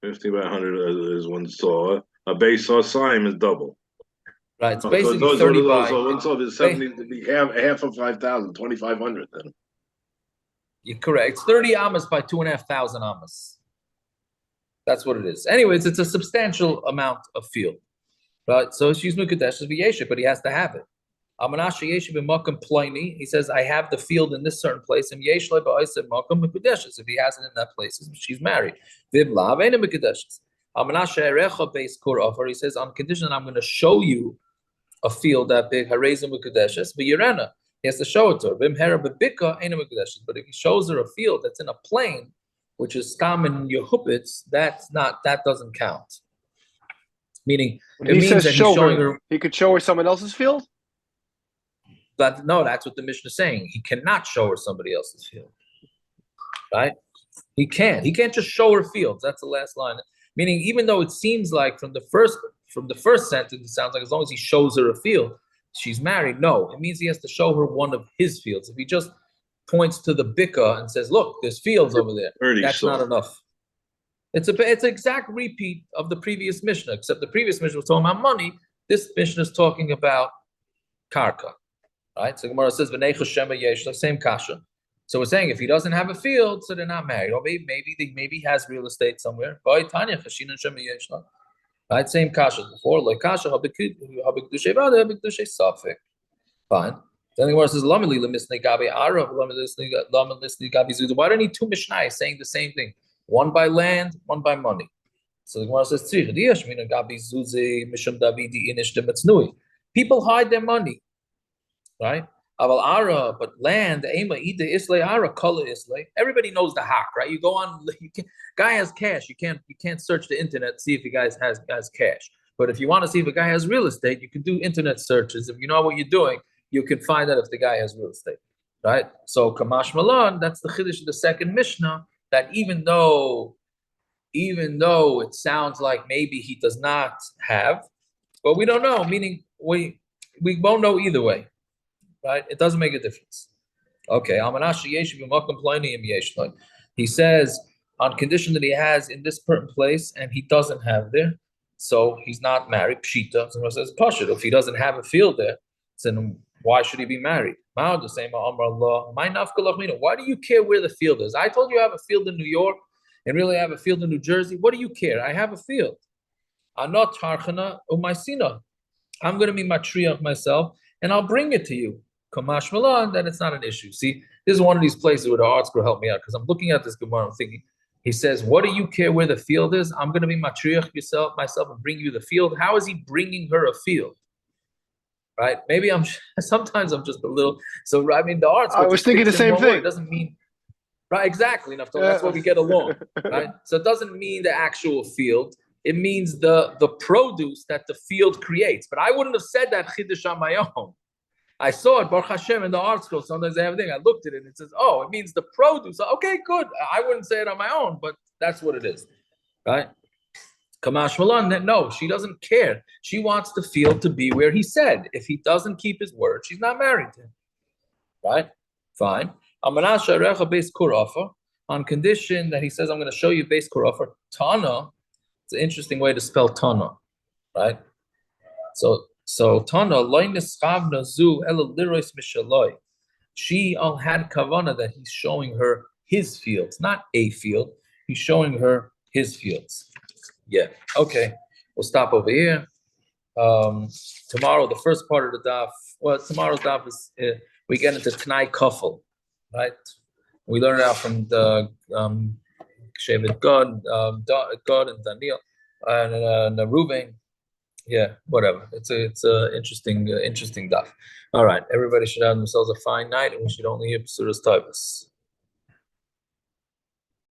50 by 100 is one saw. A base saw sign is double. Right. It's basically 30 by. So one saw is 70 to be half of 5,000, 2,500 then. You're correct. It's 30 amas by 2,500 amas. That's what it is. Anyways, it's a substantial amount of field. Right? So she's Mukadesh V'yesha, but he has to have it. He says, I have the field in this certain place. If he has it in that place, she's married. He says, on condition that I'm going to show you a field that big, he has to show it to her. But if he shows her a field that's in a plain, which is common Yehupitz, that doesn't count. Meaning, it means that he's showing her. He could show her someone else's field? But no, that's what the Mishnah is saying. He cannot show her somebody else's field, right? He can't. He can't just show her fields. That's the last line. Meaning, even though it seems like from the first sentence, it sounds like as long as he shows her a field, she's married. No, it means he has to show her one of his fields. If he just points to the bika and says, "Look, there's fields over there," that's not enough. It's an exact repeat of the previous Mishnah, except the previous Mishnah was talking about money. This Mishnah is talking about karka. Right? So Gemara says, same kasha. So we're saying if he doesn't have a field, so they're not married. Or maybe he has real estate somewhere. Right? Same kasha before. Like kasha, fine. Then the Gemara says, why don't you need two Mishnai saying the same thing? One by land, one by money. So the Gemara says, people hide their money. Right? But land, everybody knows the hack, right? You go on, guy has cash. You can't search the internet to see if the guy has cash. But if you want to see if a guy has real estate, you can do internet searches. If you know what you're doing, you can find out if the guy has real estate. Right? So Kamash Malan, that's the Chiddush of the second Mishnah, that even though it sounds like maybe he does not have, but we don't know, meaning we won't know either way. Right? It doesn't make a difference. Okay. He says, on condition that he has in this certain place and he doesn't have there, so he's not married. Pshita. Someone says Pashut. If he doesn't have a field there, then why should he be married? Why do you care where the field is? I told you I have a field in New York and really I have a field in New Jersey. What do you care? I have a field. I'm not Tarchana Umaisina. I'm going to be matriach myself and I'll bring it to you. Kamash Malan, then it's not an issue. See, this is one of these places where the arts will help me out because I'm looking at this Gemara. I'm thinking, he says, what do you care where the field is? I'm going to be matriach myself and bring you the field. How is he bringing her a field? Right? Maybe sometimes I'm just a little, so I mean, the arts. I was thinking the same thing. It doesn't mean, right, exactly. That's why we get along, right? So it doesn't mean the actual field. It means the produce that the field creates. But I wouldn't have said that chiddush on my own. I saw it, Baruch Hashem, in the art school. Sometimes I have a thing. I looked at it and it says, oh, it means the produce. Okay, good. I wouldn't say it on my own, but that's what it is, right? Kamash Malan, no, she doesn't care. She wants the field to be where he said. If he doesn't keep his word, she's not married to him, right? Fine. On condition that he says, I'm going to show you base kurafa. Tana, it's an interesting way to spell Tana, right? So Tana, she all had kavana that he's showing her his fields, not a field. He's showing her his fields. Yeah. Okay. We'll stop over here. Tomorrow, the first part of the daf. Well, tomorrow's daf is we get into Tanai Kafel, right? We learn it out from the Shevet God and Daniel and Reuven. Yeah, whatever. It's a interesting daf. All right. Everybody should have themselves a fine night, and we should only hear Basuras Taivas.